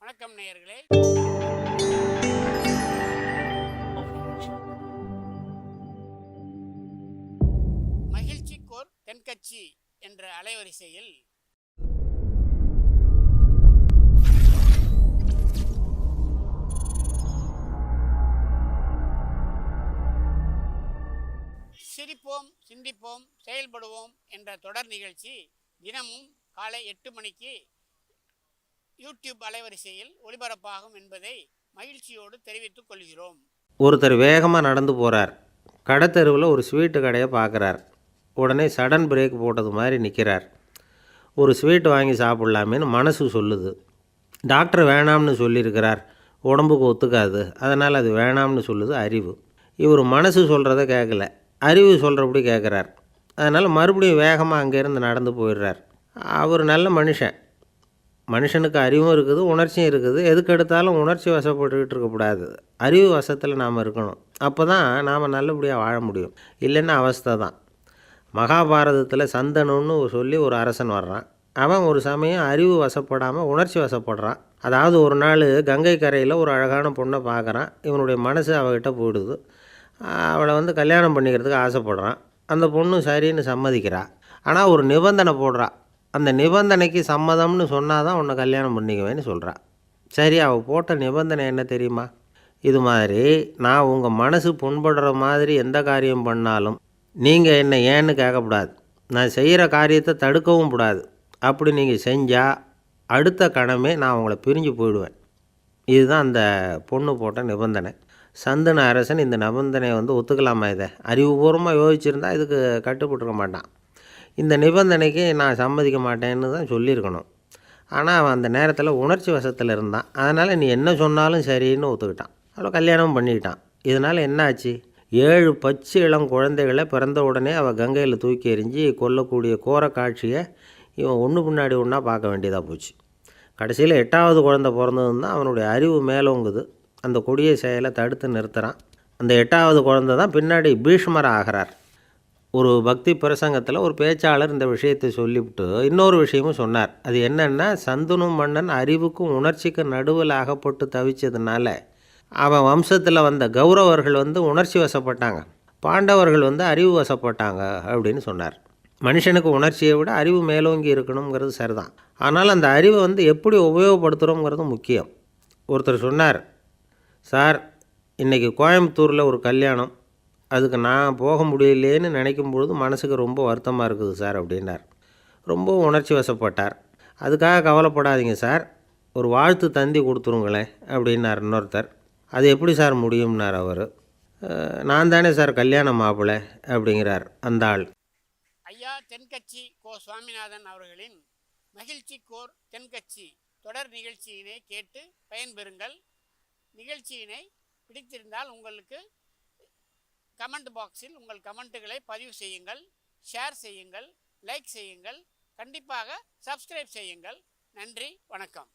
வணக்கம் நேயர்களே. மகிழ்ச்சிக்கோர் தென்கட்சி என்ற அலைவரிசையில் சிரிப்போம், சிந்திப்போம், செயல்படுவோம் என்ற தொடர் நிகழ்ச்சி தினமும் காலை 8 மணிக்கு யூடியூப் அலைவரிசையில் ஒளிபரப்பாகும் என்பதை மகிழ்ச்சியோடு தெரிவித்துக் கொள்கிறோம். ஒருத்தர் வேகமாக நடந்து போகிறார். கடத்தெருவில் ஒரு ஸ்வீட்டு கடையை பார்க்குறார். உடனே சடன் பிரேக் போட்டது மாதிரி நிற்கிறார். ஒரு ஸ்வீட்டு வாங்கி சாப்பிட்லாமேன்னு மனசு சொல்லுது. டாக்டர் வேணாம்னு சொல்லியிருக்கிறார், உடம்புக்கு ஒத்துக்காது, அதனால் அது வேணாம்னு சொல்லுது அறிவு. இவர் மனசு சொல்கிறத கேட்கல, அறிவு சொல்கிறபடி கேட்குறார். அதனால் மறுபடியும் வேகமாக அங்கேருந்து நடந்து போயிடுறார். அவர் நல்ல மனுஷனுக்கு அறிவும் இருக்குது, உணர்ச்சியும் இருக்குது. எதுக்கு எடுத்தாலும் உணர்ச்சி வசப்பட்டுக்கிட்டு இருக்கக்கூடாது, அறிவு வசத்தில் நாம் இருக்கணும். அப்போ தான் நாம் நல்லபடியாக வாழ முடியும். இல்லைன்னா அவஸ்தை தான். மகாபாரதத்தில் சந்தனுன்னு சொல்லி ஒரு அரசன் வர்றான். அவன் ஒரு சமயம் அறிவு வசப்படாமல் உணர்ச்சி வசப்படுறான். அதாவது ஒரு நாள் கங்கை கரையில் ஒரு அழகான பொண்ணை பார்க்குறான். இவனுடைய மனசு அவகிட்ட போயிடுது. அவளை கல்யாணம் பண்ணிக்கிறதுக்கு ஆசைப்படுறான். அந்த பொண்ணு சரின்னு சம்மதிக்கிறா. ஆனால் ஒரு நிபந்தனை போடுறா. அந்த நிபந்தனைக்கு சம்மதம்னு சொன்னால் தான் உன்னை கல்யாணம் பண்ணிக்குவேன்னு சொல்கிறா. சரி, அவள் போட்ட நிபந்தனை என்ன தெரியுமா? இது மாதிரி நான் உங்கள் மனசு புண்படுற மாதிரி எந்த காரியம் பண்ணாலும் நீங்கள் என்னை ஏன்னு கேட்கக்கூடாது, நான் செய்கிற காரியத்தை தடுக்கவும் கூடாது. அப்படி நீங்கள் செஞ்சால் அடுத்த கணமே நான் உங்களை பிரிஞ்சு போயிடுவேன். இதுதான் அந்த பொண்ணு போட்ட நிபந்தனை. சந்தன அரசன் இந்த நிபந்தனையை ஒத்துக்கலாமா? இதை அறிவுபூர்வமாக யோசிச்சுருந்தா இதுக்கு கட்டுப்பட்டுருக்க மாட்டான். இந்த நிபந்தனைக்கு நான் சம்மதிக்க மாட்டேன்னு தான் சொல்லியிருக்கணும். ஆனால் அவன் அந்த நேரத்தில் உணர்ச்சி வசத்தில் இருந்தான். அதனால் நீ என்ன சொன்னாலும் சரின்னு ஒத்துக்கிட்டான். அவளை கல்யாணம் பண்ணிக்கிட்டான். இதனால் என்ன ஆச்சு? 7 பச்சை இளம் குழந்தைகளை பிறந்த உடனே அவள் கங்கையில் தூக்கி எறிஞ்சி கொல்லக்கூடிய கோர காட்சியை இவன் ஒன்று பின்னாடி ஒன்றா பார்க்க வேண்டியதாக போச்சு. கடைசியில் 8வது குழந்தை பிறந்ததுன்னு தான் அவனுடைய அறிவு மேலோங்குது. அந்த கொடிய செயலை தடுத்து நிறுத்துகிறான். அந்த 8வது குழந்தை தான் பின்னாடி பீஷ்மர் ஆகிறார். ஒரு பக்தி பிரசங்கத்தில் ஒரு பேச்சாளர் இந்த விஷயத்தை சொல்லிவிட்டு இன்னொரு விஷயமும் சொன்னார். அது என்னென்னா, சந்தனு மன்னன் அறிவுக்கும் உணர்ச்சிக்கும் நடுவில் அகப்பட்டு தவிச்சதுனால அவன் வம்சத்தில் வந்த கௌரவர்கள் உணர்ச்சி வசப்பட்டாங்க, பாண்டவர்கள் அறிவு வசப்பட்டாங்க அப்படின்னு சொன்னார். மனுஷனுக்கு உணர்ச்சியை விட அறிவு மேலோங்கி இருக்கணுங்கிறது சரிதான். ஆனால் அந்த அறிவை எப்படி உபயோகப்படுத்துகிறோங்கிறது முக்கியம். ஒருத்தர் சொன்னார், சார் இன்றைக்கி கோயம்புத்தூரில் ஒரு கல்யாணம், அதுக்கு நான் போக முடியலேன்னு நினைக்கும் பொழுது மனசுக்கு ரொம்ப வருத்தமாக இருக்குது சார் அப்படின்னார். ரொம்ப உணர்ச்சி வசப்பட்டார். அதுக்காக கவலைப்படாதீங்க சார், ஒரு வாழ்த்து தந்தி கொடுத்துருங்களேன் அப்படின்னார் இன்னொருத்தர். அது எப்படி சார் முடியும்னார் அவர். நான் தானே சார் கல்யாண மாப்பிள்ளை அப்படிங்கிறார் அந்த ஆள். ஐயா தென்கட்சி கோ சுவாமிநாதன் அவர்களின் மகிழ்ச்சிக்கோர் தென்கட்சி தொடர் நிகழ்ச்சியினை கேட்டு பயன்பெறுங்கள். நிகழ்ச்சியினை பிடித்திருந்தால் உங்களுக்கு கமெண்ட் பாக்ஸில் உங்கள் கமெண்ட்டுகளை பதிவு செய்யுங்கள், ஷேர் செய்யுங்கள், லைக் செய்யுங்கள், கண்டிப்பாக சப்ஸ்கிரைப் செய்யுங்கள். நன்றி, வணக்கம்.